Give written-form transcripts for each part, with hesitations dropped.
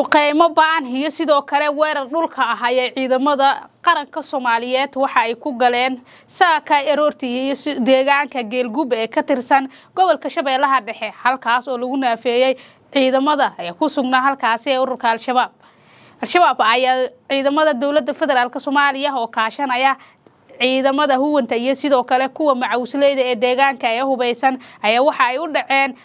duqeymo baan iyo sidoo kale weerar dhulka ah ay ciidamada qaranka Soomaaliyeed waxa ay ku galeen saaka aroortii iyo deegaanka Geelgub ee ka tirsan gobolka Shabeellaha Dhexe halkaas oo lagu naafeeyay ciidamada ay ku sugnaa halkaas ee ururka Al-Shabaab ayaa ciidamada dawladda federaalka Soomaaliya oo kaashanaya ciidamada huwanta iyo sidoo kale kuwa macawsleyda ee deegaanka ay hubeysan ayaa waxa ay u dhaceen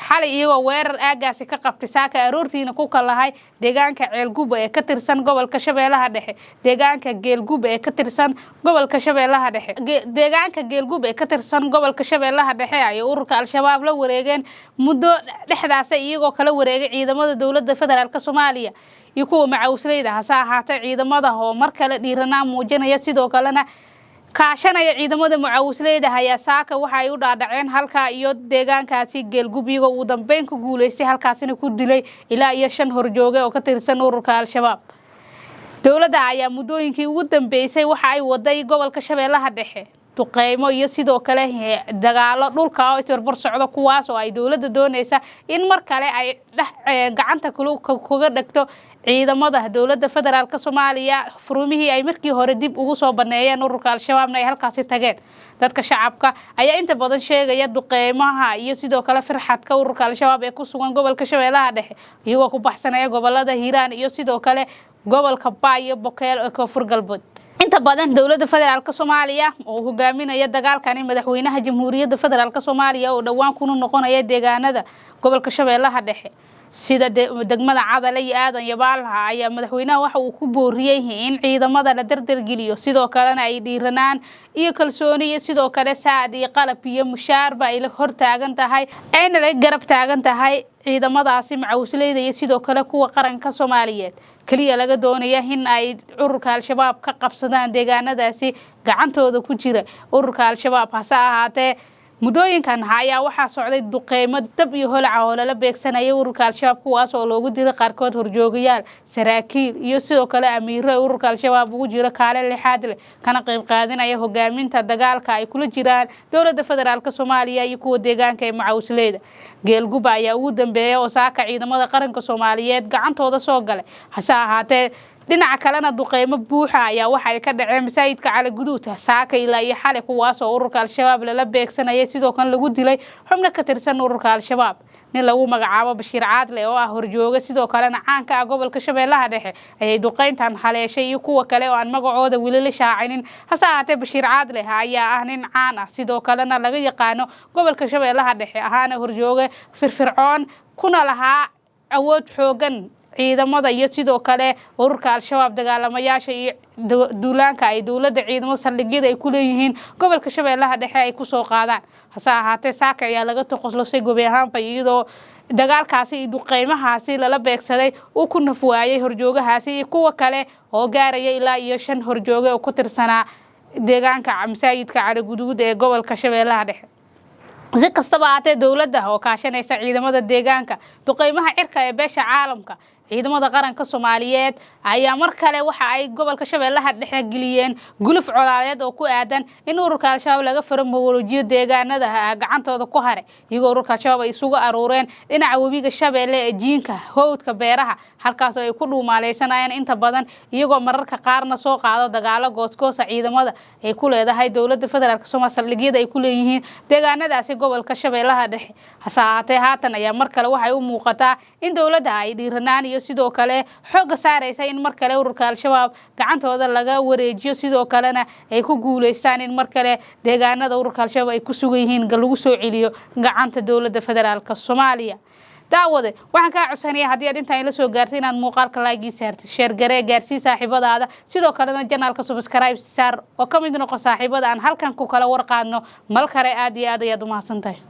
xalay iyagoo weerar aagaasi ka qabtay saaka aroortiina ku kalahay deegaanka Geelgub ee ka tirsan gobolka Shabeellaha Dhexe deegaanka Geelgub ee ka tirsan gobolka Shabeellaha Dhexe deegaanka Geelgub ee ka tirsan gobolka Shabeellaha Dhexe ay ururka Al-Shabaab la wareegeen muddo dhexdaas iyagoo kala wareegay ciidamada dawladda federaalka Soomaaliya iyo kuwa macawsleyda hasa ahaatee ciidamada oo mar kale dhiiranaa muujinaya sidoo kalena kaashanaya ciidamada macawsleyda ayaa saaka waxa ay u dhaadhaceen halka iyo deegaankaasi Geelgub iyagoo ugu dambeyn ku guuleystay halkaasina ku dilay ilaa iyo 5 horjooge oo ka tirsan ururka Al-Shabaab dawladda ayaa muddooyinkii ugu dambeysay waxa ay waday gobolka Shabeellaha Dhexe duqeymo iyo sidoo kale dagaalo dhulka oo isbarbar socdo kuwaas oo ay dawladda doonaysa in mar kale ay gacanta kaga dhagto ciidamada dawladda federaalka Soomaaliya furumihii ay markii hore dib ugu soo baneeyeen ururka Al-Shabaabna ay halkaas tageen dadka shacabka ayaa inta badan sheegaya duqeymaha iyo sidoo kale farxadka ururka Al-Shabaab ee ku sugan gobolka Shabeellaha Dhexe iyagoo ku baxsanaya gobolada Hiiraan iyo sidoo kale gobolka Baay iyo Boqeel ee Koonfur Galbeed inta badan dawladda federaalka Soomaaliya oo hogaaminaya dagaalkan madaxweynaha Jamhuuriyadda Federaalka Soomaaliya oo dhawaan ku noqonaya deegaanada gobolka Shabeellaha Dhexe sida degmada Cadale iyo Aadan Yabaalaha ayaa madaxweynaha waxa uu ku booriyay in ciidamada la dardar geliyo sidoo kalena ay dhiiranaan iyo kalsooni iyo sidoo kale saad iyo qalab iyo mushaarba ay la hor taagan tahay ayna la garab taagan tahay ciidamadaasi macawsleyda iyo sidoo kale kuwa qaranka Soomaaliyeed kaliya laga doonaya in ay ururka Al-Shabaab ka qabsadaan deegaanadaasi gacantooda ku jira ururka Al-Shabaab hasa ahaatee muddooyinkan ayaa waxaa socday duqeymo dab iyo holaca oo la beegsanaya ururka Al-Shabaab kuwaas oo loogu diray qaarkood horjoogayaal saraakiil iyo sidoo kale amiiro ururka Al-Shabaab ugu jira kaalin lixaad leh kana qayb qaadanaya hogaaminta dagaalka ay kula jiraan dawladda federaalka Soomaaliya iyo kuwa deegaanka ee macawsleyda Geelgub ayaa ugu dambeeyay oo saaka ciidamada qaranka Soomaaliyeed gacantooda soo galay hase ahaatee dhinaca kalena duqeymo buuxa ayaa waxa ay ka dhaceen masaajidka Cali Guduud saaka ilaa iyo xalay kuwaas oo ururka Al-Shabaab la beegsanayay sidoo kan lagu dilay xubno ka tirsan ururka Al-Shabaab nin lagu magacaabo Bashiir Caadle oo ah horjooga sidoo kalena caanka ah gobolka Shabeellaha Dhexe ayay duqeyntan haleeshay iyo kuwa kale oo aan magacooda wili la shaacinin hase ahaatee Bashiir Caadle ayaa ah nin caan ah sidoo kalena laga yaqaano gobolka Shabeellaha Dhexe ahaana horjooga firfircoon kuna lahaa awood xoogan ciidamada iyo sidoo kale ururka Al-Shabaab dagaalamayaasha iyo duulaanka ay dawladda ciidamada saldhigyada ay ku leeyihiin gobolka Shabeellaha Dhexe ay ku soo qaadaan hase ahaatee saaka ayaa laga toqosloosay gobi ahaanba iyadoo dagaalkaasi iyo duqeymahaasi lala beegsaday uu ku nafwaayay horjoogahaasi iyo kuwa kale oo gaaraya ilaa iyo 5 horjooge oo ku tirsanaa deegaanka masaajidka Cali Guduud ee gobolka Shabeellaha Dhexe si kastaba ahaatee dawladda oo kaashanaysa ciidamada deegaanka duqeymaha cirka ee beesha caalamka ciidamada qaranka Soomaaliyeed ayaa mar kale waxa ay gobolka Shabeellaha Dhexe geliyeen guluf colaaleed oo ku aadan in ururka Al-Shabaab laga faro mawluujiyo deegaanada gacantooda ku haray iyagoo ururka Al-Shabaab ay isugu arooreen dhinaca webiga Shabeelle ee jiinka howdka beeraha halkaas oo ay ku dhuumaaleysanayeen inta badan iyagoo mararka qaarna soo qaado dagaalo goosgoos ciidamada ay ku leedahay dawladda federaalka Soomaaliya saldhigyada ay ku leeyihiin deegaanadaasi gobolka Shabeellaha Dhexe hase ahaatee haatan ayaa mar kale waxay u muuqataa in dawladda ay dhiiranaan iyo sidoo kale xoog saaraysa in mar kale ururka Al-Shabaab gacantooda laga wareejiyo sidoo kalena ay ku guuleystaan in mar kale deegaanada ururka Al-Shabaab ay ku sugan yihiin lagu soo celiyo gacanta dawladda federaalka Soomaaliya daawade waxaan ka codsanayaa haddii aad intaan la soo gaartay inaad muuqaalka like saartid share garee gaarsii saaxiibadaada sidoo kalena channelka subscribe saar oo ka mid noqo saaxiibada aan halkan ku kala warqaadno mal kale aad iyo aad ayaad u mahadsantahay